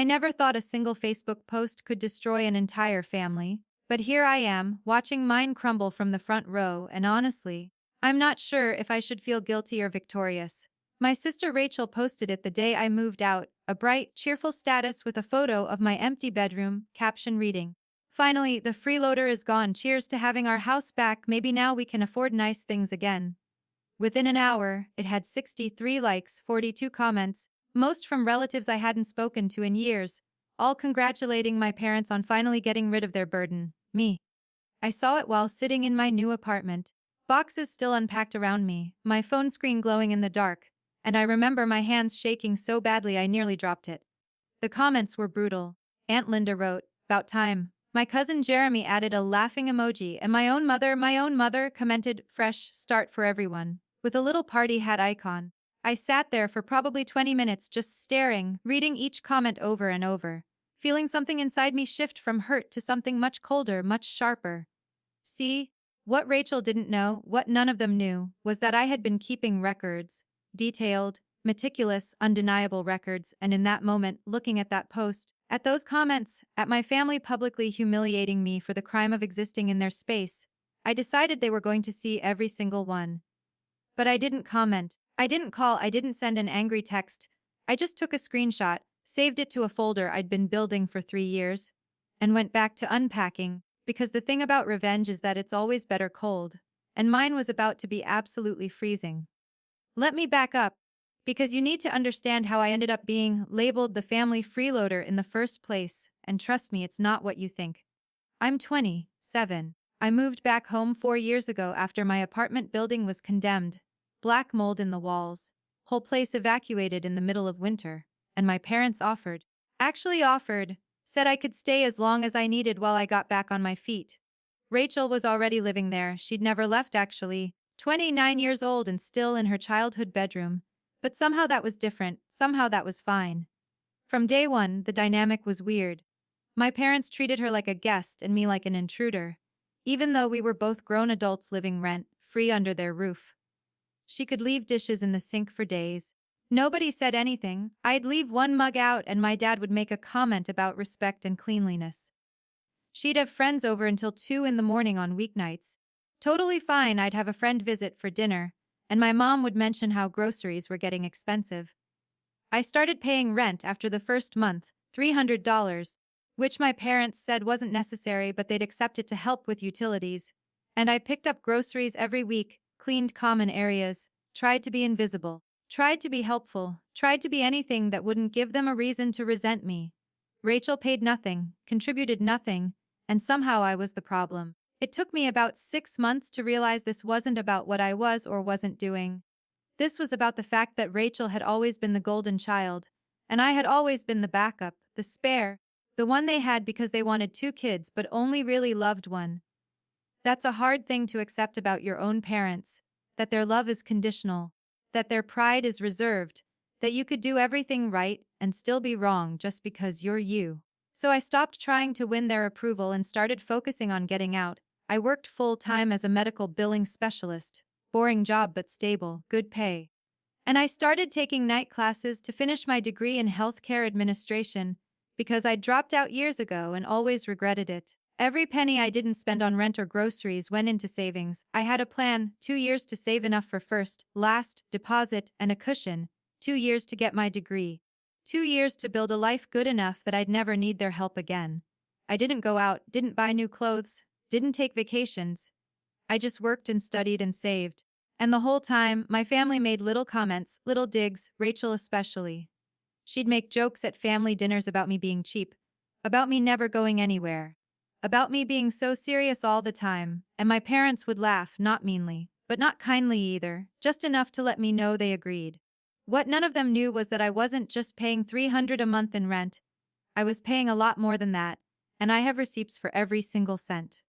I never thought a single Facebook post could destroy an entire family. But here I am, watching mine crumble from the front row, and honestly, I'm not sure if I should feel guilty or victorious. My sister Rachel posted it the day I moved out, a bright, cheerful status with a photo of my empty bedroom, caption reading, "Finally, the freeloader is gone. Cheers to having our house back. Maybe now we can afford nice things again." Within an hour, it had 63 likes, 42 comments, most from relatives I hadn't spoken to in years, all congratulating my parents on finally getting rid of their burden, me. I saw it while sitting in my new apartment, boxes still unpacked around me, my phone screen glowing in the dark, and I remember my hands shaking so badly I nearly dropped it. The comments were brutal. Aunt Linda wrote, "About time." My cousin Jeremy added a laughing emoji, and my own mother commented, "Fresh start for everyone," with a little party hat icon. I sat there for probably 20 minutes just staring, reading each comment over and over, feeling something inside me shift from hurt to something much colder, much sharper. See, what Rachel didn't know, what none of them knew, was that I had been keeping records, detailed, meticulous, undeniable records, and in that moment, looking at that post, at those comments, at my family publicly humiliating me for the crime of existing in their space, I decided they were going to see every single one. But I didn't comment, I didn't call, I didn't send an angry text. I just took a screenshot, saved it to a folder I'd been building for 3 years, and went back to unpacking, because the thing about revenge is that it's always better cold, and mine was about to be absolutely freezing. Let me back up, because you need to understand how I ended up being labeled the family freeloader in the first place, and trust me, it's not what you think. I'm 27. I moved back home 4 years ago after my apartment building was condemned. Black mold in the walls. Whole place evacuated in the middle of winter. And my parents offered, said I could stay as long as I needed while I got back on my feet. Rachel was already living there, she'd never left actually, 29 years old and still in her childhood bedroom. But somehow that was different, somehow that was fine. From day one, the dynamic was weird. My parents treated her like a guest and me like an intruder, even though we were both grown adults living rent-free under their roof. She could leave dishes in the sink for days. Nobody said anything. I'd leave one mug out and my dad would make a comment about respect and cleanliness. She'd have friends over until 2 in the morning on weeknights. Totally fine, I'd have a friend visit for dinner, and my mom would mention how groceries were getting expensive. I started paying rent after the first month, $300, which my parents said wasn't necessary but they'd accept it to help with utilities. And I picked up groceries every week, cleaned common areas, tried to be invisible, tried to be helpful, tried to be anything that wouldn't give them a reason to resent me. Rachel paid nothing, contributed nothing, and somehow I was the problem. It took me about 6 months to realize this wasn't about what I was or wasn't doing. This was about the fact that Rachel had always been the golden child, and I had always been the backup, the spare, the one they had because they wanted 2 kids but only really loved one. That's a hard thing to accept about your own parents, that their love is conditional, that their pride is reserved, that you could do everything right and still be wrong just because you're you. So I stopped trying to win their approval and started focusing on getting out. I worked full-time as a medical billing specialist. Boring job but stable, good pay. And I started taking night classes to finish my degree in healthcare administration because I dropped out years ago and always regretted it. Every penny I didn't spend on rent or groceries went into savings. I had a plan, 2 years to save enough for first, last, deposit, and a cushion, 2 years to get my degree, 2 years to build a life good enough that I'd never need their help again. I didn't go out, didn't buy new clothes, didn't take vacations. I just worked and studied and saved. And the whole time, my family made little comments, little digs, Rachel especially. She'd make jokes at family dinners about me being cheap, about me never going anywhere, about me being so serious all the time, and my parents would laugh, not meanly, but not kindly either, just enough to let me know they agreed. What none of them knew was that I wasn't just paying $300 a month in rent. I was paying a lot more than that, and I have receipts for every single cent.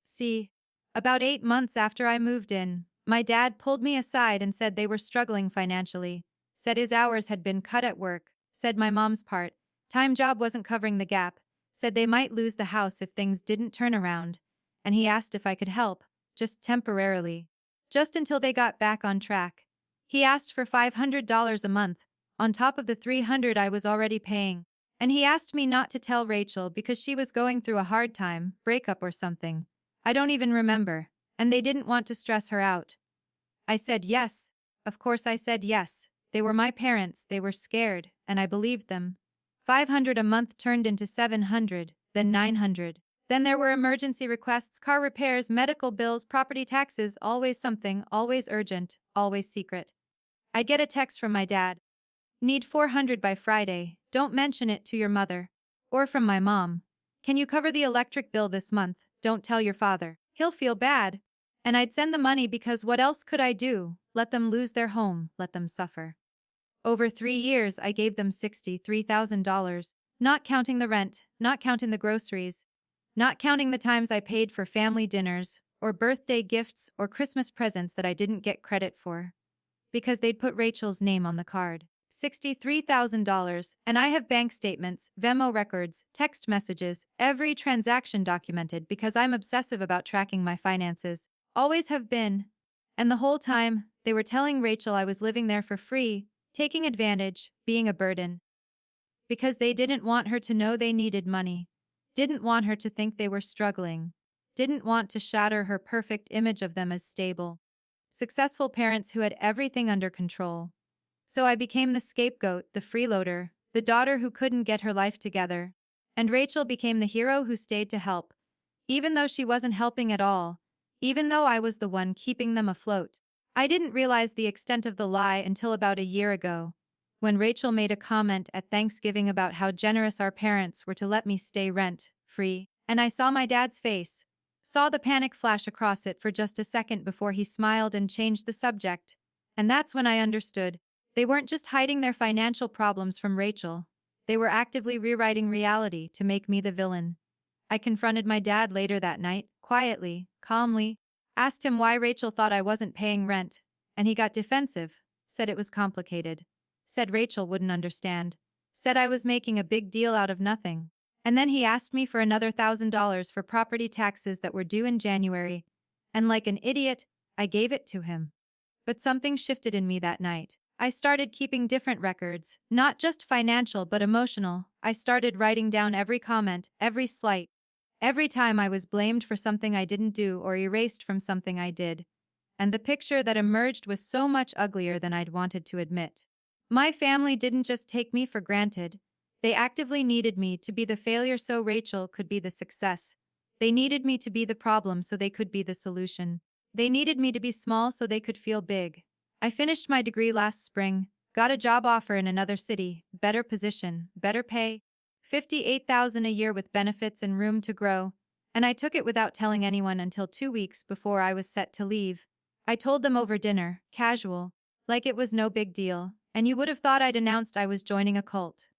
See, about 8 months after I moved in, my dad pulled me aside and said they were struggling financially, said his hours had been cut at work, said my mom's part-time job wasn't covering the gap, said they might lose the house if things didn't turn around, and he asked if I could help, just temporarily, just until they got back on track. He asked for $500 a month, on top of the $300 I was already paying, And he asked me not to tell Rachel because she was going through a hard time, breakup or something. I don't even remember. And they didn't want to stress her out. I said yes. Of course I said yes. They were my parents, they were scared, and I believed them. 500 a month turned into 700, then 900. Then there were emergency requests, car repairs, medical bills, property taxes, always something, always urgent, always secret. I'd get a text from my dad. Need 400 by Friday, don't mention it to your mother. Or from my mom. Can you cover the electric bill this month? Don't tell your father. He'll feel bad. And I'd send the money because what else could I do? Let them lose their home, let them suffer. Over 3 years, I gave them $63,000, not counting the rent, not counting the groceries, not counting the times I paid for family dinners, or birthday gifts, or Christmas presents that I didn't get credit for. Because they'd put Rachel's name on the card. $63,000, and I have bank statements, Venmo records, text messages, every transaction documented because I'm obsessive about tracking my finances. Always have been. And the whole time, they were telling Rachel I was living there for free, taking advantage, being a burden. Because they didn't want her to know they needed money. Didn't want her to think they were struggling. Didn't want to shatter her perfect image of them as stable, successful parents who had everything under control. So I became the scapegoat, the freeloader, the daughter who couldn't get her life together. And Rachel became the hero who stayed to help, even though she wasn't helping at all, even though I was the one keeping them afloat. I didn't realize the extent of the lie until about a year ago, when Rachel made a comment at Thanksgiving about how generous our parents were to let me stay rent-free, and I saw my dad's face, saw the panic flash across it for just a second before he smiled and changed the subject. And that's when I understood. They weren't just hiding their financial problems from Rachel. They were actively rewriting reality to make me the villain. I confronted my dad later that night, quietly, calmly, asked him why Rachel thought I wasn't paying rent, and he got defensive, said it was complicated, said Rachel wouldn't understand, said I was making a big deal out of nothing. And then he asked me for another $1,000 for property taxes that were due in January, and like an idiot, I gave it to him. But something shifted in me that night. I started keeping different records, not just financial but emotional. I started writing down every comment, every slight, every time I was blamed for something I didn't do or erased from something I did. And the picture that emerged was so much uglier than I'd wanted to admit. My family didn't just take me for granted. They actively needed me to be the failure so Rachel could be the success. They needed me to be the problem so they could be the solution. They needed me to be small so they could feel big. I finished my degree last spring, got a job offer in another city, better position, better pay, $58,000 a year with benefits and room to grow, and I took it without telling anyone until 2 weeks before I was set to leave. I told them over dinner, casual, like it was no big deal, and you would have thought I'd announced I was joining a cult.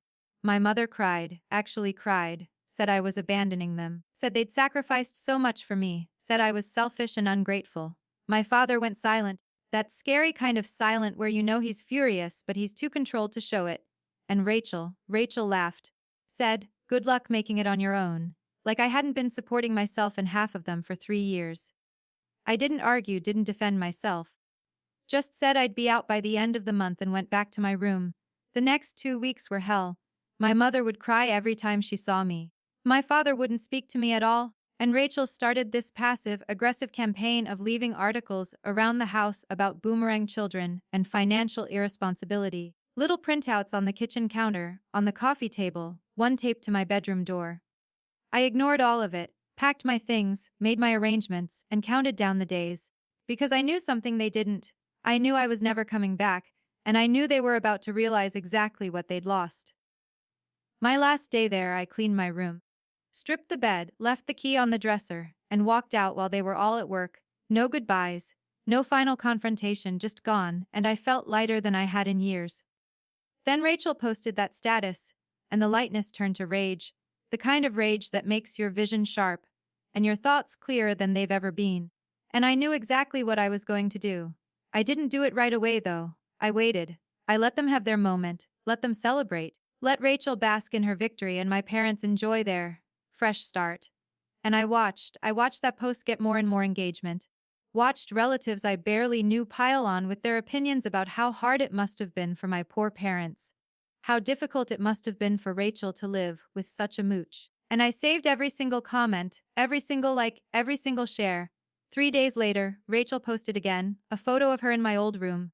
My mother cried, actually cried, said I was abandoning them, said they'd sacrificed so much for me, said I was selfish and ungrateful. My father went silent. That scary kind of silent where you know he's furious but he's too controlled to show it. And Rachel laughed. Said, good luck making it on your own. Like I hadn't been supporting myself and half of them for 3 years. I didn't argue, didn't defend myself. Just said I'd be out by the end of the month and went back to my room. The next 2 weeks were hell. My mother would cry every time she saw me. My father wouldn't speak to me at all. And Rachel started this passive-aggressive campaign of leaving articles around the house about boomerang children and financial irresponsibility. Little printouts on the kitchen counter, on the coffee table, one taped to my bedroom door. I ignored all of it, packed my things, made my arrangements, and counted down the days. Because I knew something they didn't. I knew I was never coming back, and I knew they were about to realize exactly what they'd lost. My last day there, I cleaned my room, stripped the bed, left the key on the dresser, and walked out while they were all at work. No goodbyes, no final confrontation, just gone, and I felt lighter than I had in years. Then Rachel posted that status, and the lightness turned to rage, the kind of rage that makes your vision sharp, and your thoughts clearer than they've ever been. And I knew exactly what I was going to do. I didn't do it right away though. I waited. I let them have their moment, let them celebrate, let Rachel bask in her victory and my parents enjoy their fresh start. And I watched that post get more and more engagement. Watched relatives I barely knew pile on with their opinions about how hard it must have been for my poor parents. how difficult it must have been for Rachel to live with such a mooch. And I saved every single comment, every single like, every single share. 3 days later, Rachel posted again, a photo of her in my old room,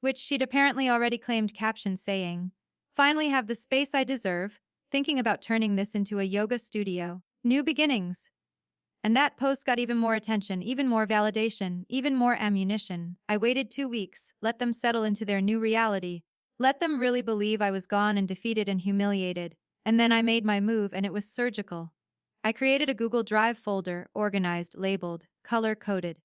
which she'd apparently already claimed caption saying, "Finally have the space I deserve, thinking about turning this into a yoga studio. New beginnings." And that post got even more attention, even more validation, even more ammunition. I waited 2 weeks, let them settle into their new reality, let them really believe I was gone and defeated and humiliated. And then I made my move, and it was surgical. I created a Google Drive folder, organized, labeled, color-coded.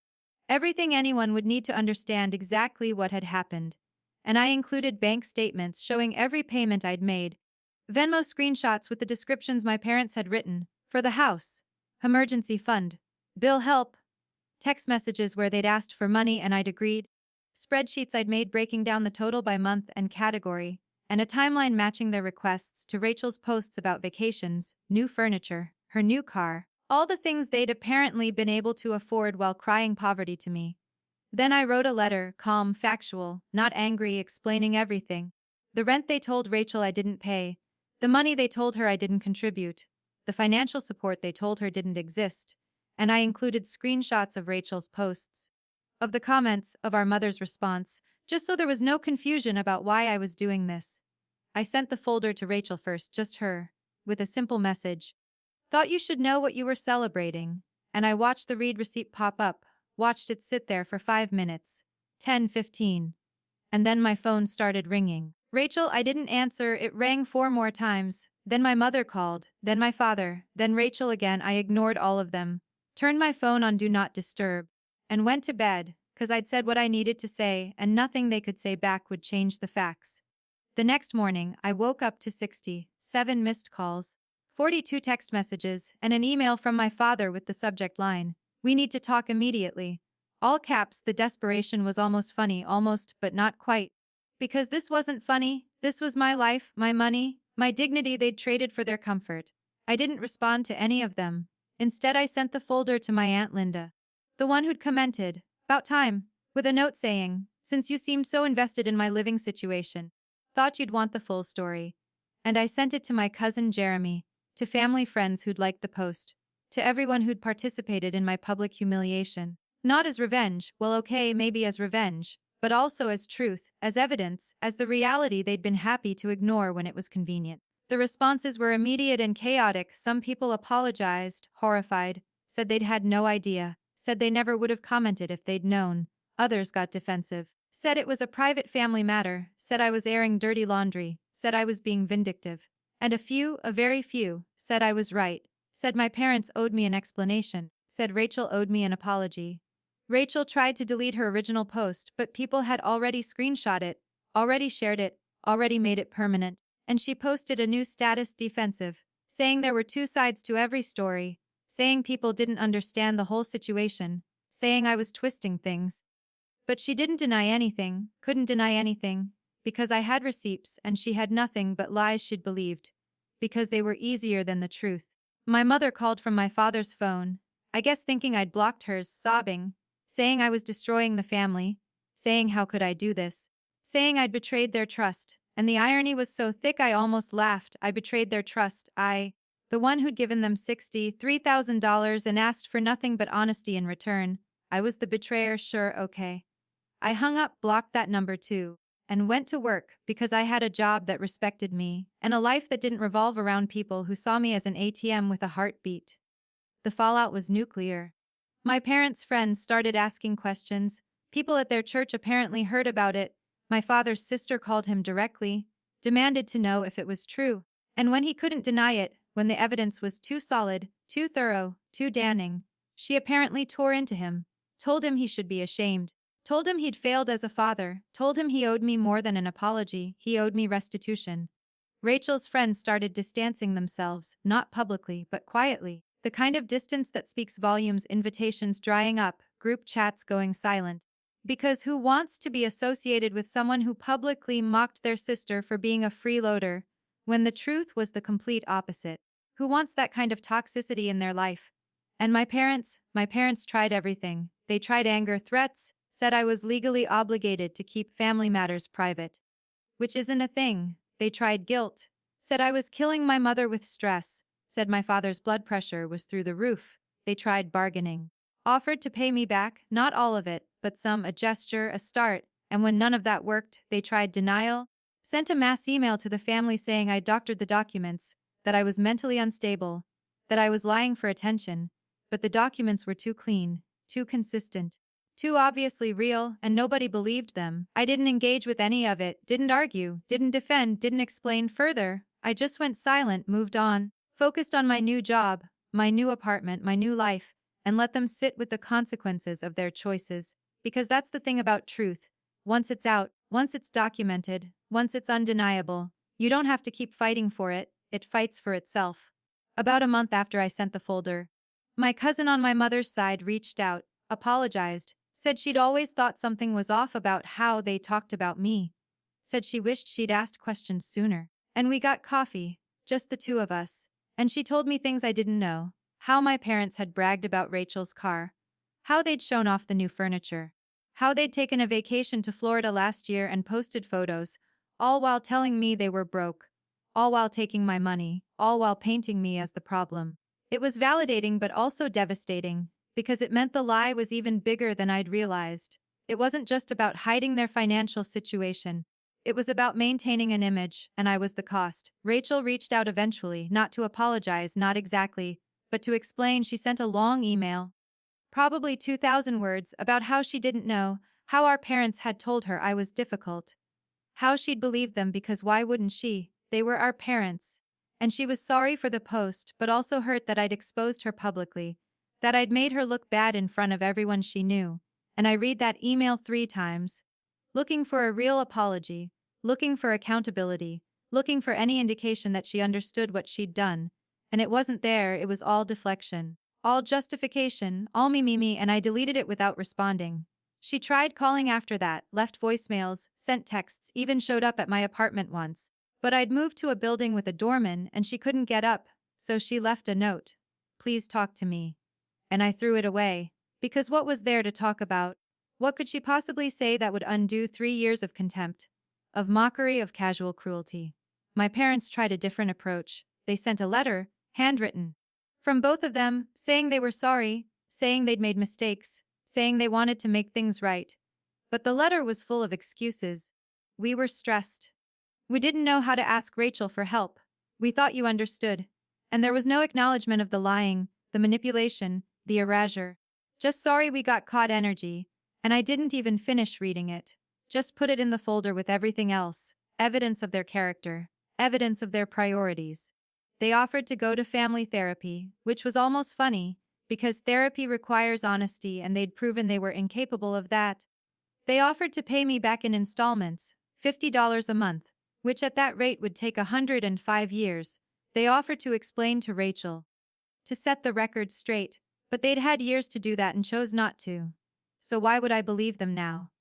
Everything anyone would need to understand exactly what had happened. And I included bank statements showing every payment I'd made, Venmo screenshots with the descriptions my parents had written, for the house, emergency fund, bill help, text messages where they'd asked for money and I'd agreed, spreadsheets I'd made breaking down the total by month and category, and a timeline matching their requests to Rachel's posts about vacations, new furniture, her new car, all the things they'd apparently been able to afford while crying poverty to me. Then I wrote a letter, calm, factual, not angry, explaining everything. The rent they told Rachel I didn't pay, the money they told her I didn't contribute, the financial support they told her didn't exist, and I included screenshots of Rachel's posts, of the comments, of our mother's response, just so there was no confusion about why I was doing this. I sent the folder to Rachel first, just her, with a simple message. Thought you should know what you were celebrating. And I watched the read receipt pop up, watched it sit there for 5 minutes. 10, 15. And then my phone started ringing. Rachel, I didn't answer, it rang 4 more times. Then my mother called, then my father, then Rachel again. I ignored all of them, turned my phone on Do Not Disturb, and went to bed, 'cause I'd said what I needed to say and nothing they could say back would change the facts. The next morning, I woke up to 67 missed calls, 42 text messages, and an email from my father with the subject line, "We need to talk immediately." All caps. The desperation was almost funny, almost, but not quite. Because this wasn't funny, this was my life, my money, my dignity they'd traded for their comfort. I didn't respond to any of them. Instead, I sent the folder to my Aunt Linda, the one who'd commented, "About time," with a note saying, "Since you seemed so invested in my living situation, thought you'd want the full story." And I sent it to my cousin Jeremy, to family friends who'd liked the post, to everyone who'd participated in my public humiliation. Not as revenge, well okay, maybe as revenge, but also as truth, as evidence, as the reality they'd been happy to ignore when it was convenient. The responses were immediate and chaotic. Some people apologized, horrified, said they'd had no idea, said they never would have commented if they'd known. Others got defensive, said it was a private family matter, said I was airing dirty laundry, said I was being vindictive. And a few, a very few, said I was right, said my parents owed me an explanation, said Rachel owed me an apology. Rachel tried to delete her original post, but people had already screenshot it, already shared it, already made it permanent, and she posted a new status, defensive, saying there were two sides to every story, saying people didn't understand the whole situation, saying I was twisting things. But she didn't deny anything, couldn't deny anything, because I had receipts and she had nothing but lies she'd believed, because they were easier than the truth. My mother called from my father's phone, I guess thinking I'd blocked hers, sobbing, saying I was destroying the family, saying how could I do this, saying I'd betrayed their trust, and the irony was so thick I almost laughed. I betrayed their trust, I, the one who'd given them $63,000 and asked for nothing but honesty in return. I was the betrayer, sure, okay. I hung up, blocked that number too, and went to work because I had a job that respected me and a life that didn't revolve around people who saw me as an ATM with a heartbeat. The fallout was nuclear. My parents' friends started asking questions. People at their church apparently heard about it. My father's sister called him directly, demanded to know if it was true. And when he couldn't deny it, when the evidence was too solid, too thorough, too damning, she apparently tore into him, told him he should be ashamed, told him he'd failed as a father, told him he owed me more than an apology, he owed me restitution. Rachel's friends started distancing themselves, not publicly but quietly. The kind of distance that speaks volumes, invitations drying up, group chats going silent. Because who wants to be associated with someone who publicly mocked their sister for being a freeloader, when the truth was the complete opposite? Who wants that kind of toxicity in their life? And my parents tried everything. They tried anger, threats, said I was legally obligated to keep family matters private. Which isn't a thing. They tried guilt. Said I was killing my mother with stress. Said my father's blood pressure was through the roof. They tried bargaining. Offered to pay me back, not all of it, but some, a gesture, a start, and when none of that worked, they tried denial. Sent a mass email to the family saying I doctored the documents, that I was mentally unstable, that I was lying for attention, but the documents were too clean, too consistent, too obviously real, and nobody believed them. I didn't engage with any of it, didn't argue, didn't defend, didn't explain further. I just went silent, moved on, focused on my new job, my new apartment, my new life, and let them sit with the consequences of their choices. Because that's the thing about truth. Once it's out, once it's documented, once it's undeniable, you don't have to keep fighting for it, it fights for itself. About a month after I sent the folder, my cousin on my mother's side reached out, apologized, said she'd always thought something was off about how they talked about me. Said she wished she'd asked questions sooner. And we got coffee, just the two of us. And she told me things I didn't know. How my parents had bragged about Rachel's car. How they'd shown off the new furniture. How they'd taken a vacation to Florida last year and posted photos, all while telling me they were broke. All while taking my money, all while painting me as the problem. It was validating but also devastating, because it meant the lie was even bigger than I'd realized. It wasn't just about hiding their financial situation. It was about maintaining an image, and I was the cost. Rachel reached out eventually, not to apologize, not exactly, but to explain. She sent a long email, probably 2,000 words, about how she didn't know, how our parents had told her I was difficult. How she'd believed them because why wouldn't she? They were our parents. And she was sorry for the post, but also hurt that I'd exposed her publicly, that I'd made her look bad in front of everyone she knew. And I read that email 3 times, looking for a real apology, looking for accountability, looking for any indication that she understood what she'd done. And it wasn't there, it was all deflection. All justification, all me, and I deleted it without responding. She tried calling after that, left voicemails, sent texts, even showed up at my apartment once. But I'd moved to a building with a doorman and she couldn't get up, so she left a note. Please talk to me. And I threw it away. Because what was there to talk about? What could she possibly say that would undo 3 years of contempt? Of mockery, of casual cruelty. My parents tried a different approach. They sent a letter, handwritten, from both of them, saying they were sorry, saying they'd made mistakes, saying they wanted to make things right. But the letter was full of excuses. We were stressed. We didn't know how to ask Rachel for help. We thought you understood. And there was no acknowledgement of the lying, the manipulation, the erasure. Just sorry we got caught energy. And I didn't even finish reading it. Just put it in the folder with everything else. Evidence of their character. Evidence of their priorities. They offered to go to family therapy, which was almost funny, because therapy requires honesty and they'd proven they were incapable of that. They offered to pay me back in installments, $50 a month, which at that rate would take 105 years. They offered to explain to Rachel, to set the record straight, but they'd had years to do that and chose not to. So why would I believe them now?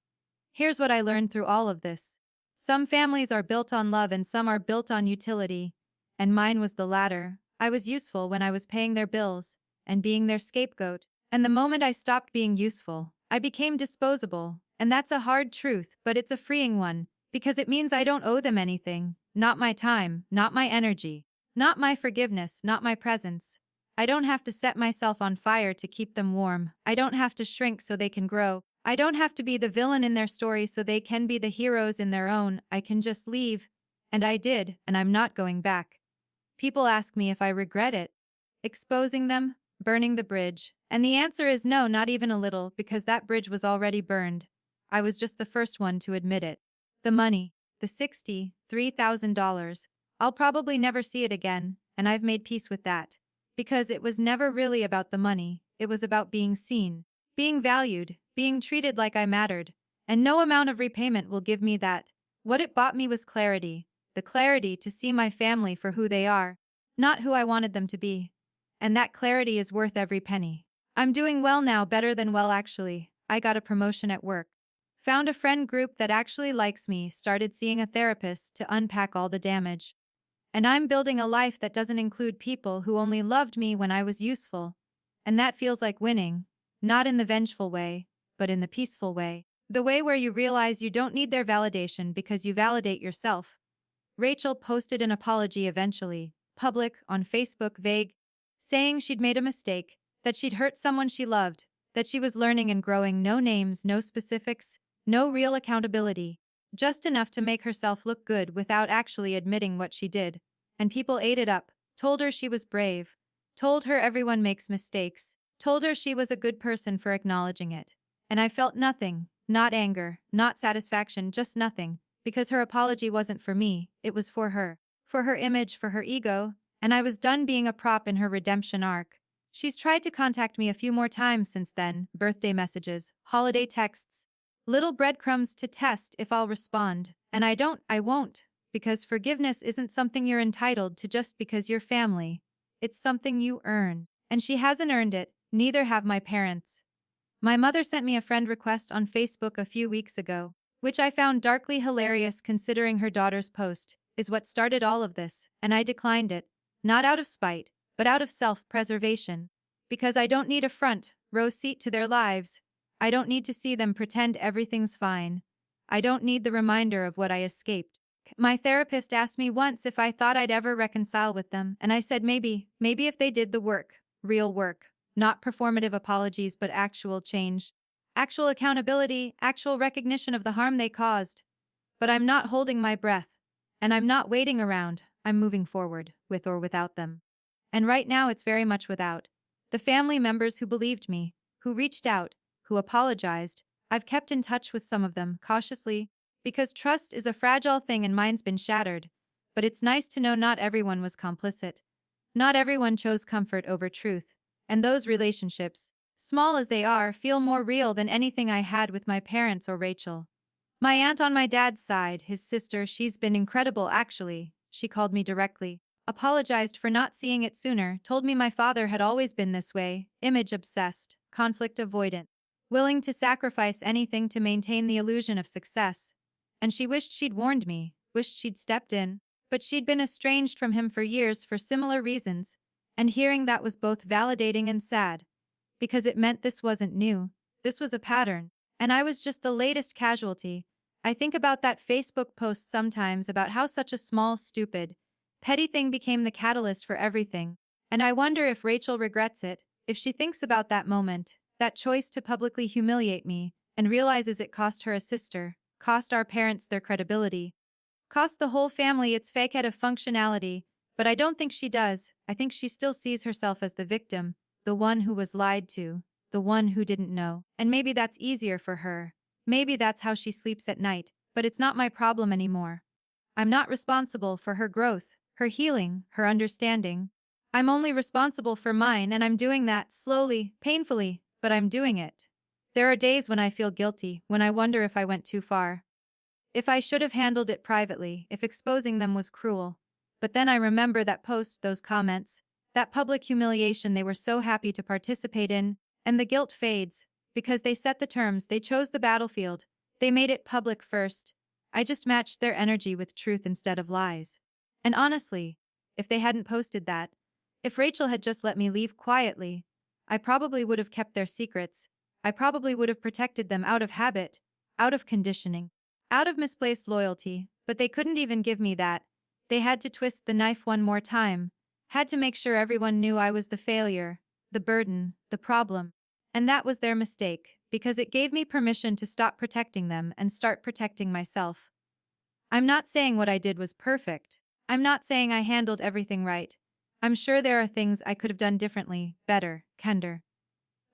Here's what I learned through all of this. Some families are built on love and some are built on utility. And mine was the latter. I was useful when I was paying their bills and being their scapegoat. And the moment I stopped being useful, I became disposable. And that's a hard truth, but it's a freeing one, because it means I don't owe them anything. Not my time, not my energy, not my forgiveness, not my presence. I don't have to set myself on fire to keep them warm. I don't have to shrink so they can grow. I don't have to be the villain in their story so they can be the heroes in their own. I can just leave. And I did, and I'm not going back. People ask me if I regret it. Exposing them, burning the bridge. And the answer is no, not even a little, because that bridge was already burned. I was just the first one to admit it. The money, the $63,000. I'll probably never see it again, and I've made peace with that. Because it was never really about the money, it was about being seen, being valued, being treated like I mattered. And no amount of repayment will give me that. What it bought me was clarity, the clarity to see my family for who they are, not who I wanted them to be. And that clarity is worth every penny. I'm doing well now, better than well actually. I got a promotion at work. Found a friend group that actually likes me, started seeing a therapist to unpack all the damage. And I'm building a life that doesn't include people who only loved me when I was useful. And that feels like winning, not in the vengeful way, but in the peaceful way. The way where you realize you don't need their validation because you validate yourself. Rachel posted an apology eventually, public, on Facebook, vague, saying she'd made a mistake, that she'd hurt someone she loved, that she was learning and growing, no names, no specifics, no real accountability, just enough to make herself look good without actually admitting what she did. And people ate it up, told her she was brave, told her everyone makes mistakes, told her she was a good person for acknowledging it. And I felt nothing, not anger, not satisfaction, just nothing, because her apology wasn't for me, it was for her image, for her ego, and I was done being a prop in her redemption arc. She's tried to contact me a few more times since then, birthday messages, holiday texts, little breadcrumbs to test if I'll respond, and I won't, because forgiveness isn't something you're entitled to just because you're family. It's something you earn. And she hasn't earned it, neither have my parents. My mother sent me a friend request on Facebook a few weeks ago, which I found darkly hilarious considering her daughter's post is what started all of this, and I declined it, not out of spite, but out of self-preservation. Because I don't need a front row seat to their lives. I don't need to see them pretend everything's fine. I don't need the reminder of what I escaped. My therapist asked me once if I thought I'd ever reconcile with them, and I said maybe if they did the work, real work, not performative apologies but actual change, actual accountability, actual recognition of the harm they caused. But I'm not holding my breath, and I'm not waiting around, I'm moving forward, with or without them. And right now it's very much without. The family members who believed me, who reached out, who apologized, I've kept in touch with some of them, cautiously, because trust is a fragile thing and mine's been shattered. But it's nice to know not everyone was complicit. Not everyone chose comfort over truth. And those relationships, small as they are, feel more real than anything I had with my parents or Rachel. My aunt on my dad's side, his sister, she's been incredible actually. She called me directly, apologized for not seeing it sooner, told me my father had always been this way, image obsessed, conflict avoidant, willing to sacrifice anything to maintain the illusion of success. And she wished she'd warned me, wished she'd stepped in, but she'd been estranged from him for years for similar reasons, and hearing that was both validating and sad, because it meant this wasn't new, this was a pattern, and I was just the latest casualty. I think about that Facebook post sometimes about how such a small, stupid, petty thing became the catalyst for everything, and I wonder if Rachel regrets it, if she thinks about that moment, that choice to publicly humiliate me, and realizes it cost her a sister, cost our parents their credibility, cost the whole family its facade of functionality. But I don't think she does. I think she still sees herself as the victim, the one who was lied to, the one who didn't know. And maybe that's easier for her. Maybe that's how she sleeps at night, but it's not my problem anymore. I'm not responsible for her growth, her healing, her understanding. I'm only responsible for mine, and I'm doing that slowly, painfully, but I'm doing it. There are days when I feel guilty, when I wonder if I went too far. If I should have handled it privately, if exposing them was cruel. But then I remember that post, those comments, that public humiliation they were so happy to participate in, and the guilt fades, because they set the terms, they chose the battlefield, they made it public first. I just matched their energy with truth instead of lies. And honestly, if they hadn't posted that, if Rachel had just let me leave quietly, I probably would have kept their secrets. I probably would have protected them out of habit, out of conditioning, out of misplaced loyalty, but they couldn't even give me that. They had to twist the knife one more time, had to make sure everyone knew I was the failure, the burden, the problem. And that was their mistake, because it gave me permission to stop protecting them and start protecting myself. I'm not saying what I did was perfect. I'm not saying I handled everything right. I'm sure there are things I could have done differently, better, kinder.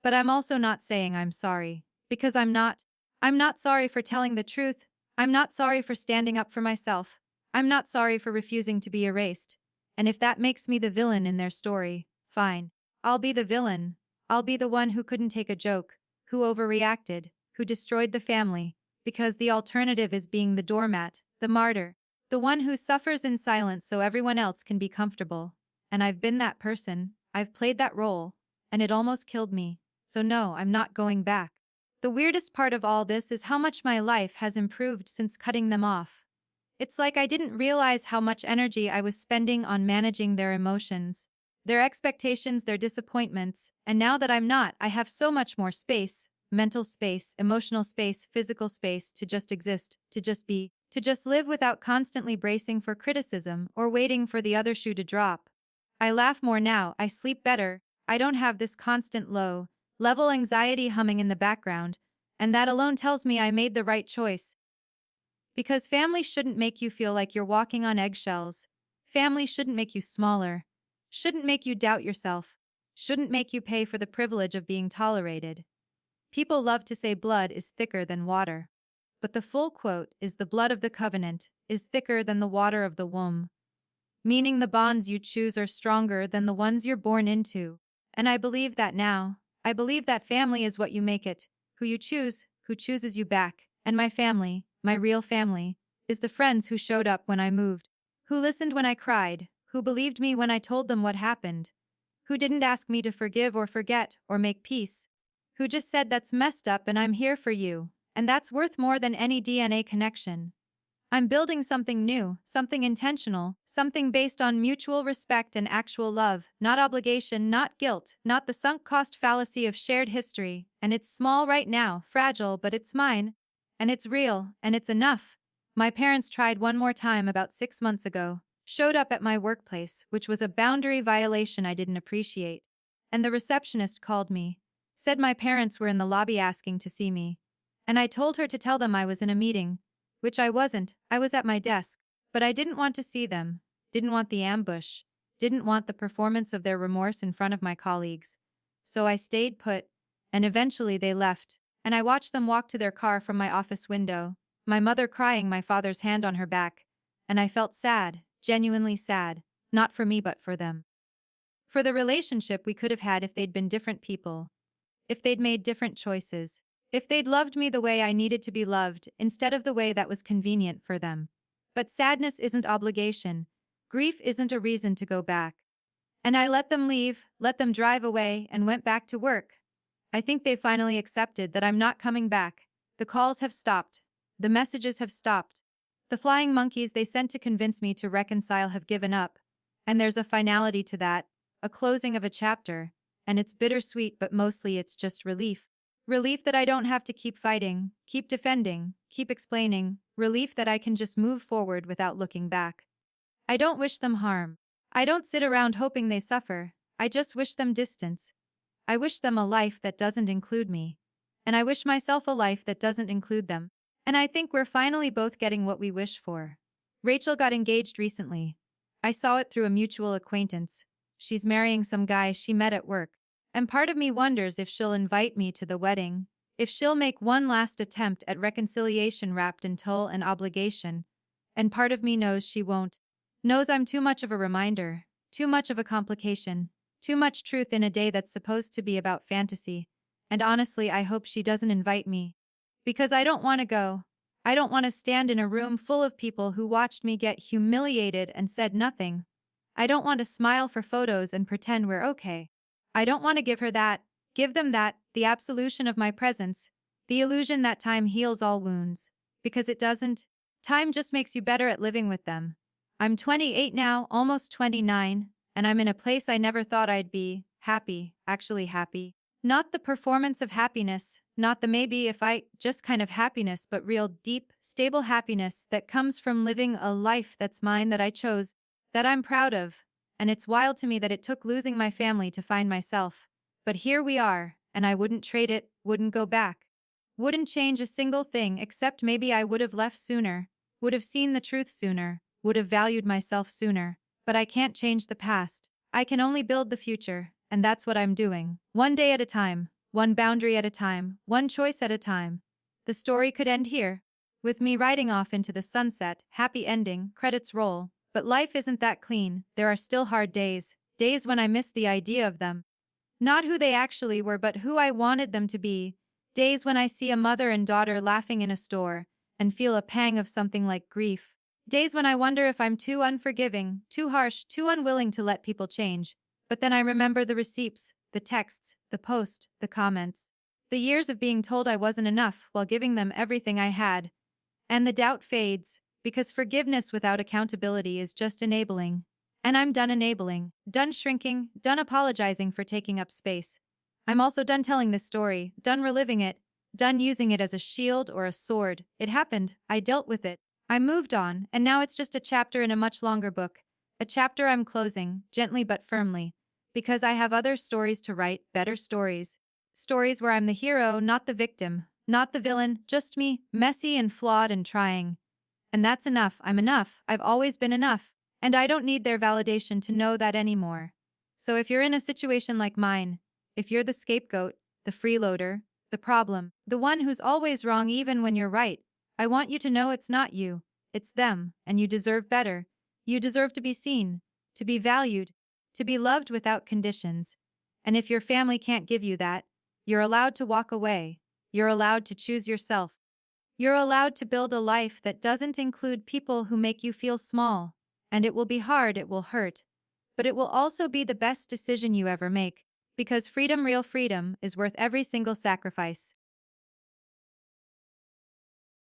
But I'm also not saying I'm sorry, because I'm not. I'm not sorry for telling the truth. I'm not sorry for standing up for myself. I'm not sorry for refusing to be erased. And if that makes me the villain in their story, fine. I'll be the villain. I'll be the one who couldn't take a joke, who overreacted, who destroyed the family, because the alternative is being the doormat, the martyr, the one who suffers in silence so everyone else can be comfortable. And I've been that person, I've played that role, and it almost killed me. So no, I'm not going back. The weirdest part of all this is how much my life has improved since cutting them off. It's like I didn't realize how much energy I was spending on managing their emotions, their expectations, their disappointments, and now that I'm not, I have so much more space, mental space, emotional space, physical space to just exist, to just be, To just live without constantly bracing for criticism or waiting for the other shoe to drop. I laugh more now, I sleep better, I don't have this constant low level anxiety humming in the background, and that alone tells me I made the right choice. Because family shouldn't make you feel like you're walking on eggshells. Family shouldn't make you smaller. Shouldn't make you doubt yourself. Shouldn't make you pay for the privilege of being tolerated. People love to say blood is thicker than water. But the full quote is the blood of the covenant is thicker than the water of the womb. Meaning the bonds you choose are stronger than the ones you're born into. And I believe that now. I believe that family is what you make it, who you choose, who chooses you back. And my family, my real family, is the friends who showed up when I moved, who listened when I cried, who believed me when I told them what happened, who didn't ask me to forgive or forget or make peace, who just said that's messed up and I'm here for you, and that's worth more than any DNA connection. I'm building something new, something intentional, something based on mutual respect and actual love, not obligation, not guilt, not the sunk cost fallacy of shared history, and it's small right now, fragile, but it's mine. And it's real, and it's enough. My parents tried one more time about 6 months ago, showed up at my workplace, which was a boundary violation I didn't appreciate. And the receptionist called me, said my parents were in the lobby asking to see me. And I told her to tell them I was in a meeting. Which I wasn't, I was at my desk. But I didn't want to see them, didn't want the ambush, didn't want the performance of their remorse in front of my colleagues. So I stayed put, and eventually they left, and I watched them walk to their car from my office window, my mother crying, my father's hand on her back, and I felt sad, genuinely sad, not for me but for them. For the relationship we could have had if they'd been different people, if they'd made different choices. If they'd loved me the way I needed to be loved, instead of the way that was convenient for them. But sadness isn't obligation. Grief isn't a reason to go back. And I let them leave, let them drive away, and went back to work. I think they finally accepted that I'm not coming back. The calls have stopped. The messages have stopped. The flying monkeys they sent to convince me to reconcile have given up. And there's a finality to that, a closing of a chapter. And it's bittersweet, but mostly it's just relief. Relief that I don't have to keep fighting, keep defending, keep explaining. Relief that I can just move forward without looking back. I don't wish them harm. I don't sit around hoping they suffer. I just wish them distance. I wish them a life that doesn't include me. And I wish myself a life that doesn't include them. And I think we're finally both getting what we wish for. Rachel got engaged recently. I saw it through a mutual acquaintance. She's marrying some guy she met at work. And part of me wonders if she'll invite me to the wedding, if she'll make one last attempt at reconciliation wrapped in toll and obligation. And part of me knows she won't. Knows I'm too much of a reminder, too much of a complication, too much truth in a day that's supposed to be about fantasy. And honestly, I hope she doesn't invite me. Because I don't want to go. I don't want to stand in a room full of people who watched me get humiliated and said nothing. I don't want to smile for photos and pretend we're okay. I don't want to give her that, give them that, the absolution of my presence, the illusion that time heals all wounds. Because it doesn't. Time just makes you better at living with them. I'm 28 now, almost 29, and I'm in a place I never thought I'd be, happy, actually happy. Not the performance of happiness, not the maybe if I, just kind of happiness, but real deep, stable happiness that comes from living a life that's mine, that I chose, that I'm proud of. And it's wild to me that it took losing my family to find myself. But here we are, and I wouldn't trade it, wouldn't go back. Wouldn't change a single thing except maybe I would have left sooner, would have seen the truth sooner, would have valued myself sooner. But I can't change the past. I can only build the future, and that's what I'm doing. One day at a time, one boundary at a time, one choice at a time. The story could end here, with me riding off into the sunset, happy ending, credits roll. But life isn't that clean. There are still hard days, days when I miss the idea of them. Not who they actually were, but who I wanted them to be. Days when I see a mother and daughter laughing in a store and feel a pang of something like grief. Days when I wonder if I'm too unforgiving, too harsh, too unwilling to let people change. But then I remember the receipts, the texts, the posts, the comments. The years of being told I wasn't enough while giving them everything I had. And the doubt fades. Because forgiveness without accountability is just enabling. And I'm done enabling, done shrinking, done apologizing for taking up space. I'm also done telling this story, done reliving it, done using it as a shield or a sword. It happened, I dealt with it. I moved on, and now it's just a chapter in a much longer book. A chapter I'm closing, gently but firmly. Because I have other stories to write, better stories. Stories where I'm the hero, not the victim, not the villain, just me, messy and flawed and trying. And that's enough, I'm enough, I've always been enough. And I don't need their validation to know that anymore. So if you're in a situation like mine, if you're the scapegoat, the freeloader, the problem, the one who's always wrong even when you're right, I want you to know it's not you, it's them, and you deserve better. You deserve to be seen, to be valued, to be loved without conditions. And if your family can't give you that, you're allowed to walk away. You're allowed to choose yourself. You're allowed to build a life that doesn't include people who make you feel small. And it will be hard, it will hurt. But it will also be the best decision you ever make. Because freedom, real freedom, is worth every single sacrifice.